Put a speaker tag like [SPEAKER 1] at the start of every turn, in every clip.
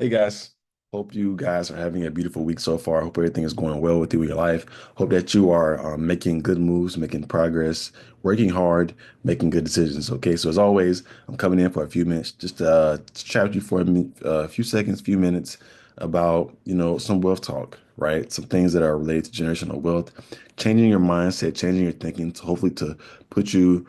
[SPEAKER 1] Hey guys, hope you guys are having a beautiful week so far. Hope everything is going well with you in your life. Hope that you are making good moves, making progress, working hard, making good decisions. Okay, so as always, I'm coming in for a few minutes just to chat with you for a few seconds, few minutes about some wealth talk, right? Some things that are related to generational wealth, changing your mindset, changing your thinking, to hopefully to put you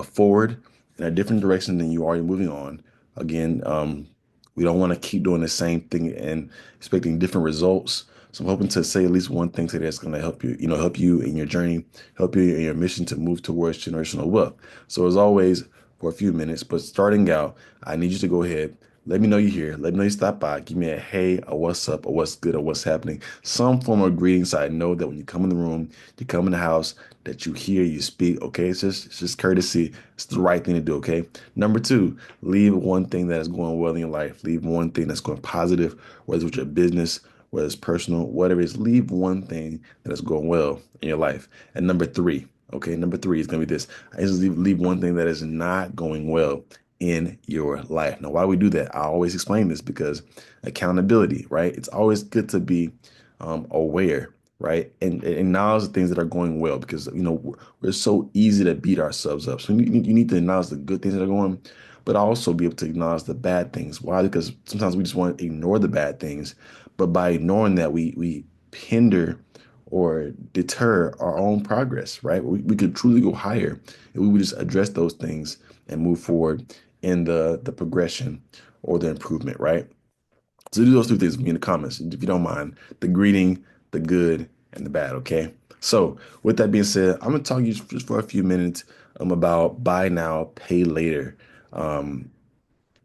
[SPEAKER 1] forward in a different direction than you are moving on. Again, we don't want to keep doing the same thing and expecting different results. So I'm hoping to say at least one thing today that's going to help you, help you in your journey, help you in your mission to move towards generational wealth. So as always, for a few minutes, but starting out, I need you to go ahead. Let me know you're here. Let me know you stop by. Give me a hey, a what's up, or what's good, or what's happening. Some form of greeting so I know that when you come in the room, you come in the house, that you hear, you speak. Okay, it's just courtesy. It's the right thing to do. Okay. Number two, leave one thing that is going well in your life. Leave one thing that's going positive, whether it's with your business, whether it's personal, whatever it is. Leave one thing that is going well in your life. And number three, okay, number three is going to be this. I just leave one thing that is not going well in your life. Now, why do we do that? I always explain this because accountability, right? It's always good to be aware, right? And acknowledge the things that are going well because, we're so easy to beat ourselves up. So you need to acknowledge the good things that are going, but also be able to acknowledge the bad things. Why? Because sometimes we just want to ignore the bad things, but by ignoring that, we hinder or deter our own progress, right? We could truly go higher if we would just address those things and move forward in the progression or the improvement, right? So do those two things for me in the comments, if you don't mind. The greeting, the good, and the bad, okay? So with that being said, I'm gonna talk to you just for a few minutes about buy now, pay later. Um,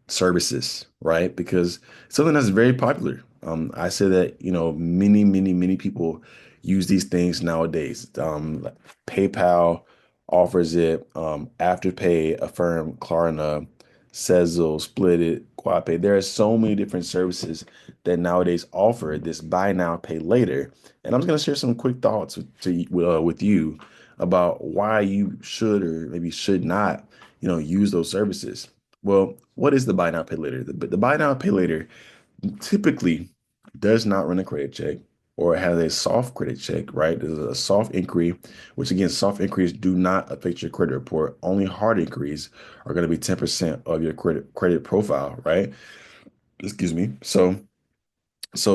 [SPEAKER 1] services, right? Because something that's very popular. I say that, many people use these things nowadays. Like PayPal offers it, Afterpay, Affirm, Klarna, Sezzle, Split It, QuadPay. There are so many different services that nowadays offer this buy now, pay later. And I'm just going to share some quick thoughts with you about why you should or maybe should not, use those services. Well, what is the buy now pay later? The buy now pay later typically does not run a credit check or it has a soft credit check, right? There's a soft inquiry, which again, soft inquiries do not affect your credit report. Only hard inquiries are going to be 10% of your credit profile, right? Excuse me. So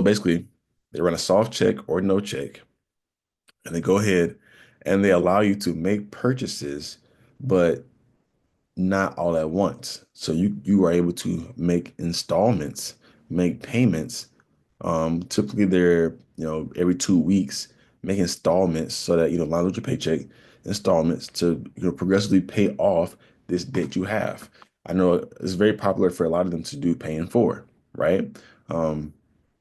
[SPEAKER 1] basically, they run a soft check or no check, and they go ahead and they allow you to make purchases, but not all at once. So you are able to make installments, make payments. Typically they're, every 2 weeks, make installments so that, line with your paycheck, installments to, progressively pay off this debt you have. I know it's very popular for a lot of them to do pay in four, right? Um,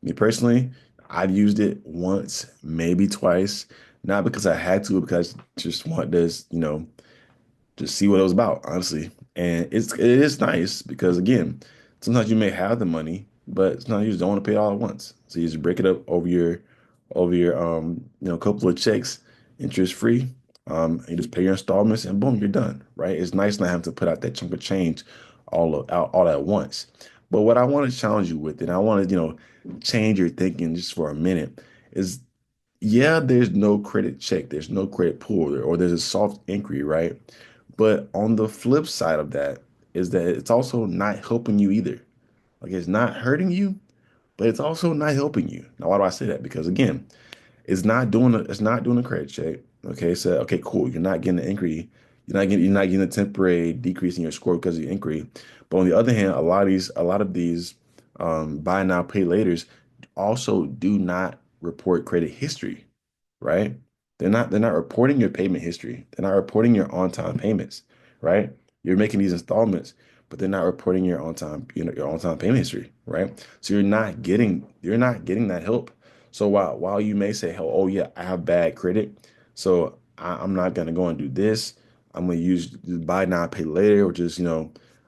[SPEAKER 1] Me personally, I've used it once, maybe twice, not because I had to, because I just want this, just see what it was about, honestly. And it is nice because again, sometimes you may have the money, but sometimes you just don't want to pay it all at once. So you just break it up over your couple of checks, interest free. And you just pay your installments and boom, you're done, right? It's nice not having to put out that chunk of change all at once. But what I want to challenge you with, and I want to, change your thinking just for a minute, is yeah, there's no credit check, there's no credit pull, or there's a soft inquiry, right? But on the flip side of that is that it's also not helping you either. Like it's not hurting you, but it's also not helping you. Now, why do I say that? Because again, it's not doing a credit check. Okay, so okay, cool. You're not getting an inquiry. You're not getting a temporary decrease in your score because of the inquiry. But on the other hand, a lot of these buy now, pay laters also do not report credit history, right? They're not reporting your payment history. They're not reporting your on-time payments, right? You're making these installments, but they're not reporting your on-time payment history, right? So you're not getting that help. So while you may say, oh yeah, I have bad credit, so I'm not gonna go and do this. I'm gonna use buy now, pay later, or just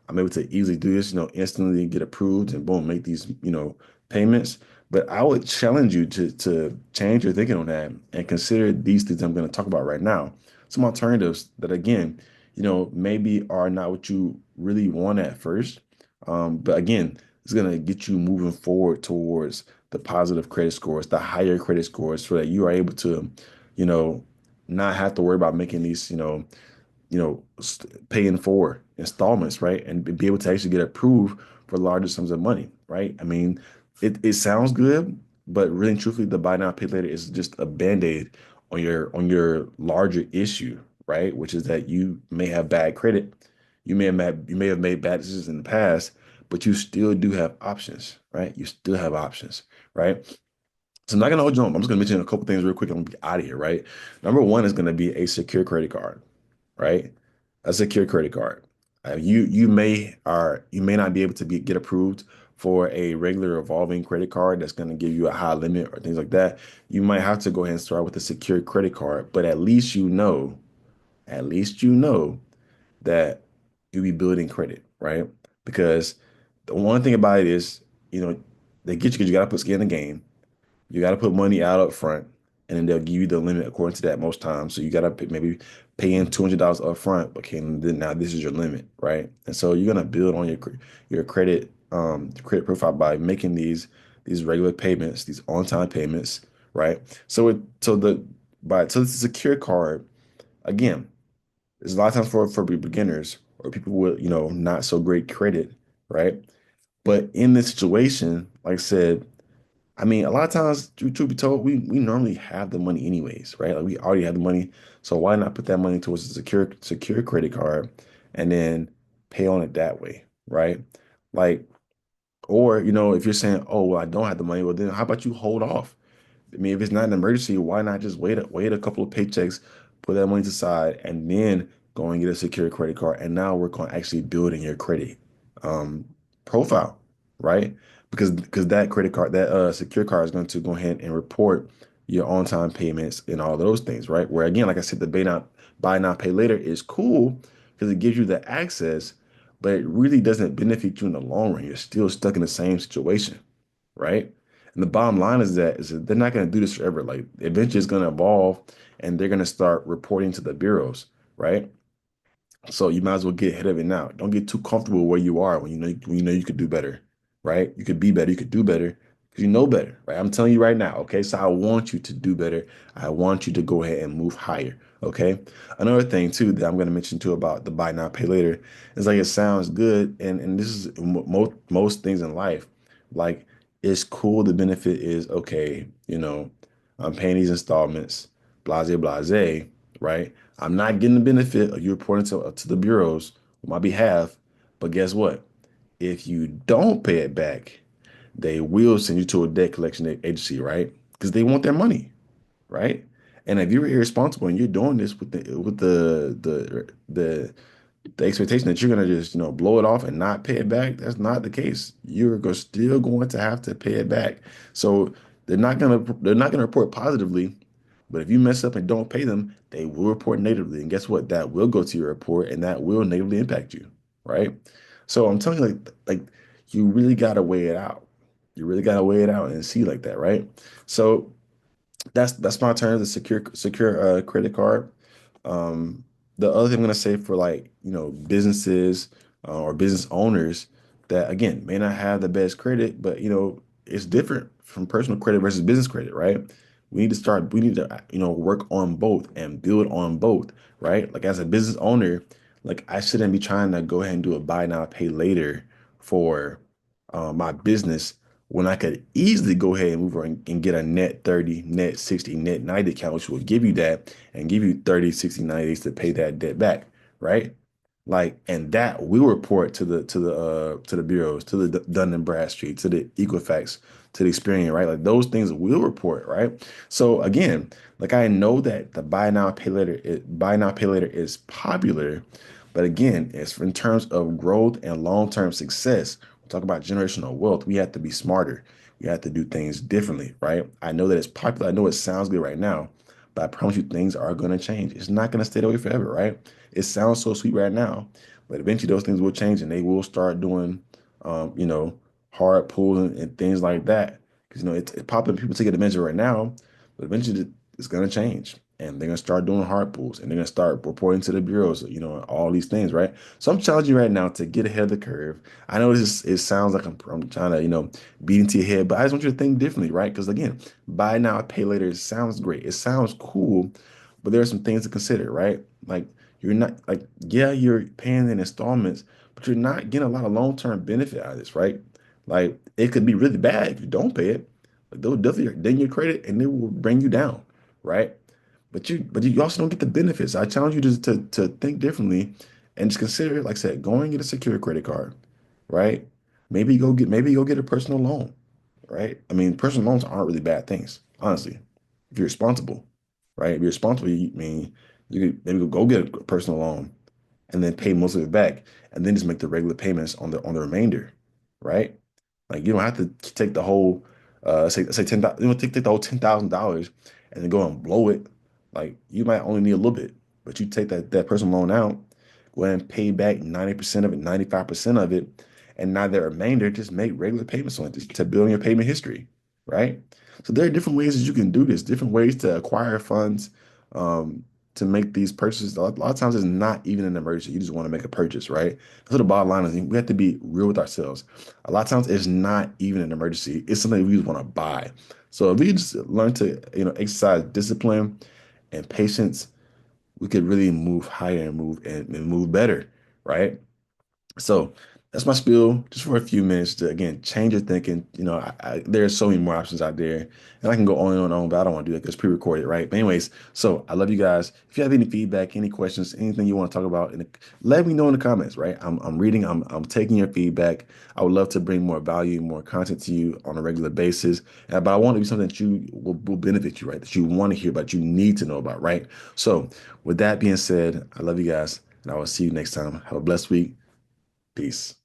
[SPEAKER 1] I'm able to easily do this, instantly get approved and boom, make these payments. But I would challenge you to change your thinking on that and consider these things I'm going to talk about right now. Some alternatives that again, maybe are not what you really want at first. But again, It's gonna get you moving forward towards the positive credit scores, the higher credit scores, so that you are able to, you know, not have to worry about making these, paying for installments, right? And be able to actually get approved for larger sums of money, right? I mean, it sounds good, but really and truthfully, the buy now, pay later is just a band-aid on your larger issue, right? Which is that you may have bad credit, you may have made bad decisions in the past, but you still do have options, right? You still have options, right? So I'm not gonna hold you on. I'm just gonna mention a couple things real quick. I'm gonna be out of here, right? Number one is gonna be a secure credit card, right? A secure credit card. You may not be able to get approved for a regular revolving credit card that's going to give you a high limit or things like that. You might have to go ahead and start with a secure credit card, but at least you know that you be building credit, right? Because the one thing about it is, you know, they get you because you got to put skin in the game. You got to put money out up front, and then they'll give you the limit according to that most times. So you got to maybe pay in $200 up front, okay, and then now this is your limit, right? And so you're gonna build on your credit profile by making these regular payments, these on-time payments, right? So it so the by so it's a secure card again. There's a lot of times for beginners or people with not so great credit, right? But in this situation, like I said, I mean, a lot of times, truth be told, we normally have the money anyways, right? Like we already have the money, so why not put that money towards a secure credit card and then pay on it that way, right? Like, or if you're saying, oh, well, I don't have the money, well, then how about you hold off? I mean, if it's not an emergency, why not just wait a couple of paychecks, put that money to the side, and then go and get a secure credit card, and now work on actually building your credit um, profile, right? Because that credit card, that secure card is going to go ahead and report your on-time payments and all those things, right? Where again, like I said, the buy now, pay later is cool because it gives you the access, but it really doesn't benefit you in the long run. You're still stuck in the same situation, right? And the bottom line is that they're not going to do this forever. Like eventually it's going to evolve and they're going to start reporting to the bureaus, right? So you might as well get ahead of it now. Don't get too comfortable where you are when you know you could do better, right? You could be better, you could do better because you know better, right? I'm telling you right now, okay? So I want you to do better. I want you to go ahead and move higher, okay? Another thing too that I'm going to mention too about the buy now pay later is like it sounds good, and this is most things in life. Like it's cool. The benefit is okay. I'm paying these installments, blase blase, right? I'm not getting the benefit of you reporting to the bureaus on my behalf. But guess what? If you don't pay it back, they will send you to a debt collection agency, right? Because they want their money, right? And if you're irresponsible and you're doing this with the expectation that you're gonna just blow it off and not pay it back, that's not the case. Still going to have to pay it back. So they're not gonna report positively, but if you mess up and don't pay them, they will report negatively. And guess what? That will go to your report and that will negatively impact you, right? So I'm telling you, like you really gotta weigh it out. You really gotta weigh it out and see like that, right? So that's my turn. The secure credit card. Um, the other thing I'm gonna say for like businesses or business owners that again may not have the best credit, but it's different from personal credit versus business credit, right? We need to work on both and build on both, right? Like as a business owner, like I shouldn't be trying to go ahead and do a buy now pay later for my business when I could easily go ahead and move over and get a net 30, net 60, net 90 account, which will give you that and give you 30, 60, 90 days to pay that debt back, right? Like, and that will report to the bureaus, to the Dun and Bradstreet, to the Equifax, to the Experian, right? Like those things will report, right? So again, like I know that the buy now pay later is popular, but again, it's in terms of growth and long-term success. We talk about generational wealth. We have to be smarter. We have to do things differently, right? I know that it's popular. I know it sounds good right now, but I promise you things are going to change. It's not going to stay that way forever, right? It sounds so sweet right now, but eventually those things will change and they will start doing, um, you know, hard pulls and things like that. Because it's popular. People take advantage right now, but eventually it's going to change. and they're gonna start doing hard pulls, and they're gonna start reporting to the bureaus, all these things, right? So I'm challenging you right now to get ahead of the curve. I know it sounds like I'm trying to, beat into your head, but I just want you to think differently, right? Because again, buy now, pay later, it sounds great, it sounds cool, but there are some things to consider, right? Like you're not like, yeah, you're paying in installments, but you're not getting a lot of long-term benefit out of this, right? Like it could be really bad if you don't pay it. Like they'll definitely ding your credit and it will bring you down, right? But you also don't get the benefits. I challenge you to think differently and just consider, like I said, going and get a secure credit card, right? Maybe you go get a personal loan, right? I mean, personal loans aren't really bad things, honestly, if you're responsible, right? If you're responsible, I mean, you could maybe go get a personal loan and then pay most of it back, and then just make the regular payments on the remainder, right? Like you don't have to take the whole say 10,000, take the whole $10,000 and then go and blow it. Like you might only need a little bit, but you take that personal loan out, go ahead and pay back 90% of it, 95% of it, and now the remainder just make regular payments on it to build your payment history, right? So there are different ways that you can do this, different ways to acquire funds, um, to make these purchases. A lot of times it's not even an emergency. You just want to make a purchase, right? So the bottom line is we have to be real with ourselves. A lot of times it's not even an emergency. It's something we just want to buy. So if we just learn to, exercise discipline and patience, we could really move higher and and move better, right? So that's my spiel, just for a few minutes to again change your thinking. There's so many more options out there, and I can go on and on, but I don't want to do that because it's pre-recorded, right? But anyways, so I love you guys. If you have any feedback, any questions, anything you want to talk about, let me know in the comments, right? I'm reading, I'm taking your feedback. I would love to bring more value, more content to you on a regular basis, but I want it to be something that you will benefit you, right? That you want to hear about, you need to know about, right? So with that being said, I love you guys, and I will see you next time. Have a blessed week. Peace.